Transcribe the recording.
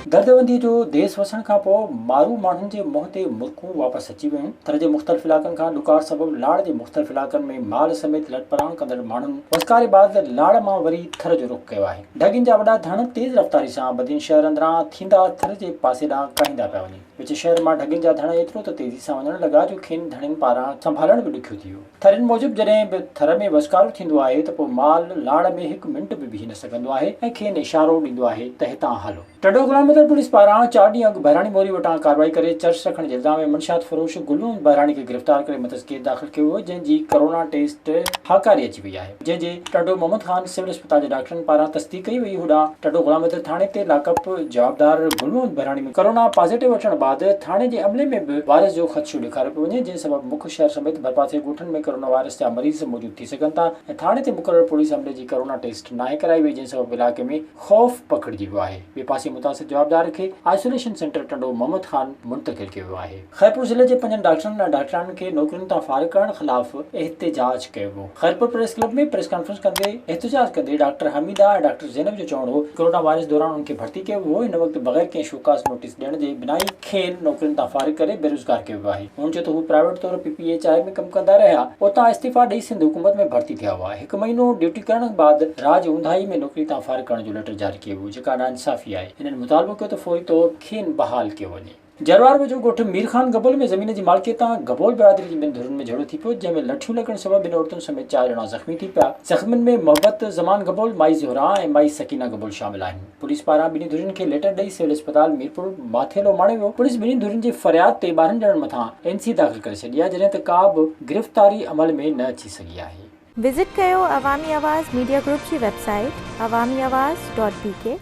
गर्दबंदी जो देश वसण खां पोइ मारू माण्हुनि जे मुंहं ते मुल्कूं वापसि अची वियूं। थर जे मुख़्तलिफ़ इलाइक़नि खां ॾुकार सबबु लाड़ जे मुख़्तलिफ़ इलाइक़नि में माल समेत लटपराण कंदड़ माण्हुनि वस्कारे बाद लाड़ मां वरी थर जो रुख कयो आहे। ढगिन जा वॾा धण तेज़ रफ़्तारी सां बदीन शहर अंदरां थींदा थर जे पासे ॾांहुं काहींदा पिया वञनि। विच शहर मां ढगिन जा धण एतिरो त तेज़ी सां वञण लॻा जो खेनि धणनि पारां संभालण बि ॾुखियो थी वियो। थरनि मूजिबि जॾहिं बि थर में वस्कारो थींदो आहे त पोइ माल लाड़ में हिकु मिंट बि बीह न सघंदो आहे ऐं खेनि इशारो ॾींदो आहे त हितां हलो। टिंडो ग़ुलाम पुलिस पारां 4 ॾींहं अॻु बहिराणी मोरी वटां कार्रवाई करे चर्च रखण जे इल्ज़ाम में मंशियात फरोश गुलूम बहिराणी खे गिरफ़्तार करे मदद केस दाख़िल कयो हो, जंहिंजी कोरोना टेस्ट हाकारी अची वई आहे, जंहिंजे टिंडो मोहम्मद ख़ान सिविल अस्पताल जे डॉक्टरनि पारां तस्दीक कई वई। होॾां टिंडो ग़ुलाम थाणे ते लाकअप जवाबदार गुलूम बहिराणी में कोरोना पॉज़िटिव अचण बाद थाणे जे अमले में बि वायरस जो ख़दशो ॾेखारियो पियो वञे, जंहिं सबबु मुख्य शहर समेत भरपासे ॻोठनि में कोरोना वायरस जा मरीज़ मौजूदु थी सघनि था ऐं थाणे ते मुक़ररु पुलिस अमले जी कोरोना टेस्ट नाहे कराई वई, जंहिं सबबु इलाइक़े में ख़ौफ़ पखिड़िजी वियो आहे। ॿिए पासे मुतासिर जवाबदार खे आइसोलेशन सेंटर टिंडो मोहम्मद ख़ान मुंतक़िल कयो वियो आहे। ख़ैरपुर ज़िले जे 5 डॉक्टरनि ऐं डॉक्टराणियुनि खे नौकरियुनि तां फारिग़ करण ख़िलाफ़ एहतिजाज कयो वियो। ख़ैरपुर प्रेस क्लब में प्रेस कॉन्फ्रेंस कंदे एहतिजाज कंदे डॉक्टर हमीदा ऐं डॉक्टर ज़ैनब जो चवणो हो कोरोना वायरस दौरान उनखे भर्ती कयो वियो। इन वक़्तु बग़ैर कंहिं शोकास नोटिस ॾियण जे बिना ई खेनि नौकरियुनि तां फारिग़ करे बेरोज़गार कयो वियो आहे। हुन चयो त हू प्राइवेट तौर PPHI में कमु कंदा रहिया, उतां इस्तीफ़ा ॾेई सिंध हुकूमत में भर्ती थिया हुआ। 1 महीनो ड्यूटी करण बाद राज ऊंधाई में नौकरी तां फारिग़ करण जो लेटर जारी कयो वियो, जेका नाइंसाफ़ी आहे। हिननि मुतालबो कयो त फौरी तौर खेनि बहाल कयो वञे। जरवार वेझो ॻोठ मीर ख़ान गबोल में ज़मीन जी मालिकियत तां गबोल बिरादरी जी ॿिनि धुरनि में झगड़ो थी पियो, जंहिं में लठियूं लॻण सबबु 2 औरतुनि समेत 4 ॼणा ज़ख़्मी थी पिया। ज़ख़्मियुनि में मोहब्बत ज़मान गबोल, माई ज़ोहरा ऐं माई सकीना गबोल शामिल आहिनि। पुलिस पारां ॿिन्ही धुरनि खे लेटर ॾेई सिविल अस्पताल मीरपुर माथेलो माणे वियो। पुलिस ॿिन्ही धुरनि जी फ़रियाद ते 12 ॼणनि मथां NC दाख़िल करे छॾी आहे, जॾहिं त का बि गिरफ़्तारी अमल में न अची सघी आहे। विज़िट कयो अवामी आवाज़ मीडिया ग्रुप जी वेबसाइट awamiawaz.pk